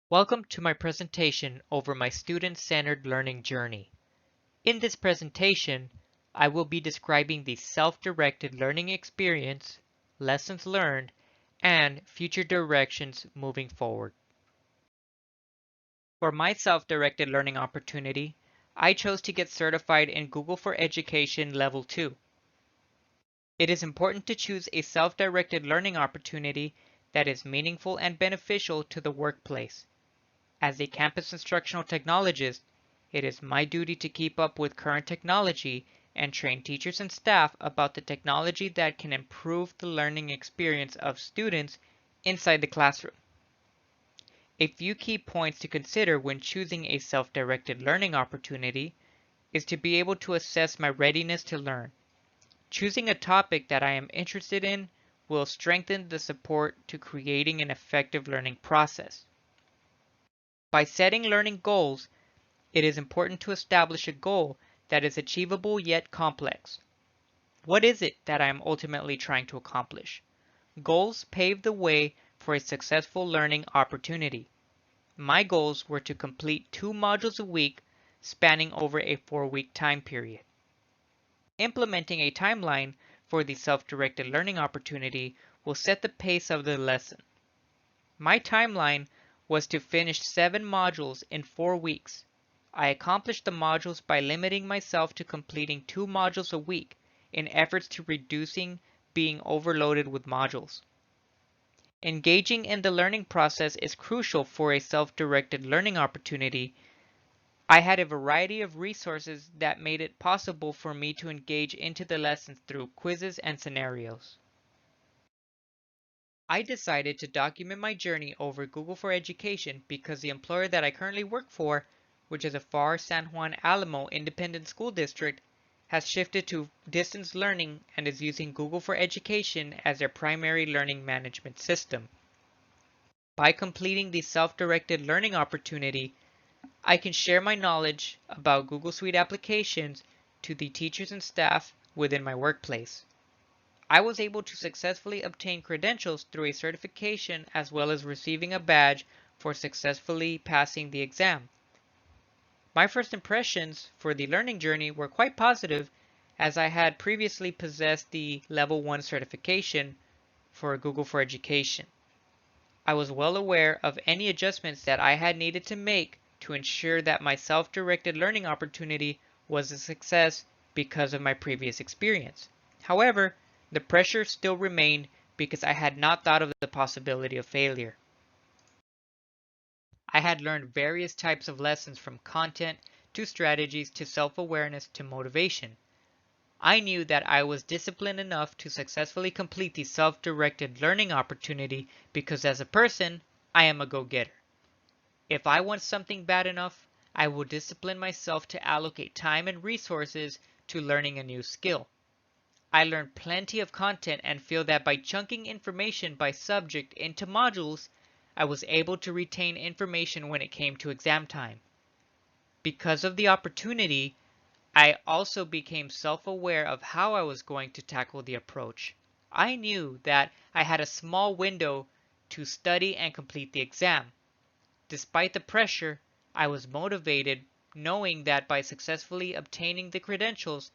Welcome to my presentation over my student-centered learning journey. In this presentation, I will be describing the self-directed learning experience, lessons learned, and future directions moving forward. For my self-directed learning opportunity, I chose to get certified in Google for Education Level 2. It is important to choose a self-directed learning opportunity that is meaningful and beneficial to the workplace. As a campus instructional technologist, it is my duty to keep up with current technology and train teachers and staff about the technology that can improve the learning experience of students inside the classroom. A few key points to consider when choosing a self-directed learning opportunity is to be able to assess my readiness to learn. Choosing a topic that I am interested in will strengthen the support to creating an effective learning process. By setting learning goals, it is important to establish a goal that is achievable yet complex. What is it that I am ultimately trying to accomplish? Goals pave the way for a successful learning opportunity. My goals were to complete 2 modules a week spanning over a 4-week time period. Implementing a timeline for the self-directed learning opportunity will set the pace of the lesson. My timeline was to finish 7 modules in 4 weeks. I accomplished the modules by limiting myself to completing 2 modules a week in efforts to reducing being overloaded with modules. Engaging in the learning process is crucial for a self-directed learning opportunity. I had a variety of resources that made it possible for me to engage into the lessons through quizzes and scenarios. I decided to document my journey over Google for Education because the employer that I currently work for, which is a FAR San Juan Alamo Independent School District, has shifted to distance learning and is using Google for Education as their primary learning management system. By completing the self-directed learning opportunity, I can share my knowledge about Google Suite applications to the teachers and staff within my workplace. I was able to successfully obtain credentials through a certification as well as receiving a badge for successfully passing the exam. My first impressions for the learning journey were quite positive as I had previously possessed the Level 1 certification for Google for Education. I was well aware of any adjustments that I had needed to make to ensure that my self-directed learning opportunity was a success because of my previous experience. However, the pressure still remained because I had not thought of the possibility of failure. I had learned various types of lessons from content to strategies to self-awareness to motivation. I knew that I was disciplined enough to successfully complete the self-directed learning opportunity because as a person, I am a go-getter. If I want something bad enough, I will discipline myself to allocate time and resources to learning a new skill. I learned plenty of content and feel that by chunking information by subject into modules, I was able to retain information when it came to exam time. Because of the opportunity, I also became self-aware of how I was going to tackle the approach. I knew that I had a small window to study and complete the exam. Despite the pressure, I was motivated knowing that by successfully obtaining the credentials,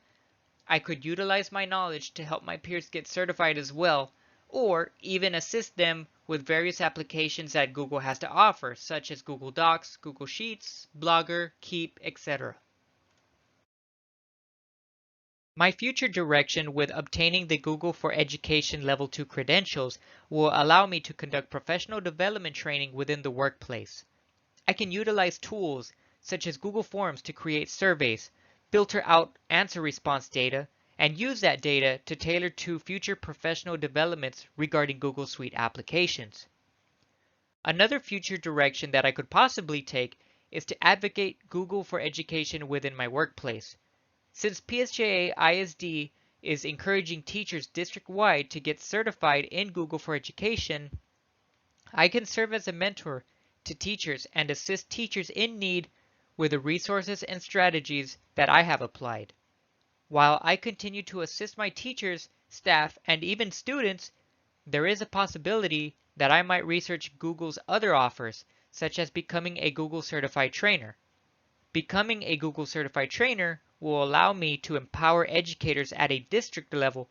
I could utilize my knowledge to help my peers get certified as well, or even assist them with various applications that Google has to offer, such as Google Docs, Google Sheets, Blogger, Keep, etc. My future direction with obtaining the Google for Education Level 2 credentials will allow me to conduct professional development training within the workplace. I can utilize tools such as Google Forms to create surveys, filter out answer response data, and use that data to tailor to future professional developments regarding Google Suite applications. Another future direction that I could possibly take is to advocate Google for Education within my workplace. Since PSJA ISD is encouraging teachers district-wide to get certified in Google for Education, I can serve as a mentor to teachers and assist teachers in need with the resources and strategies that I have applied. While I continue to assist my teachers, staff, and even students, there is a possibility that I might research Google's other offers, such as becoming a Google Certified Trainer. Becoming a Google Certified Trainer will allow me to empower educators at a district level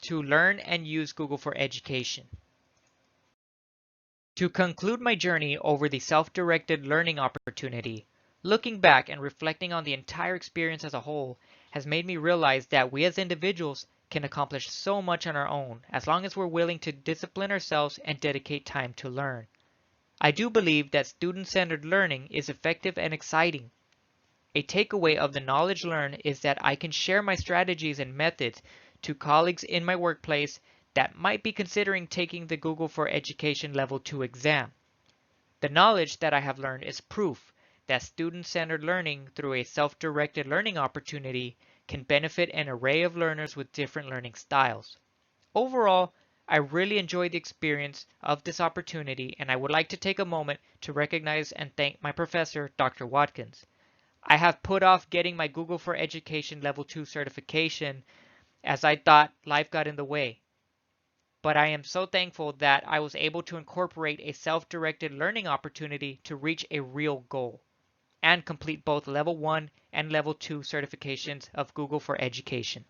to learn and use Google for Education. To conclude my journey over the self-directed learning opportunity, looking back and reflecting on the entire experience as a whole has made me realize that we as individuals can accomplish so much on our own as long as we're willing to discipline ourselves and dedicate time to learn. I do believe that student-centered learning is effective and exciting. A takeaway of the knowledge learned is that I can share my strategies and methods to colleagues in my workplace that might be considering taking the Google for Education Level 2 exam. The knowledge that I have learned is proof that student-centered learning through a self-directed learning opportunity can benefit an array of learners with different learning styles. Overall, I really enjoyed the experience of this opportunity, and I would like to take a moment to recognize and thank my professor, Dr. Watkins. I have put off getting my Google for Education Level 2 certification as I thought life got in the way. But I am so thankful that I was able to incorporate a self-directed learning opportunity to reach a real goal and complete both Level 1 and Level 2 certifications of Google for Education.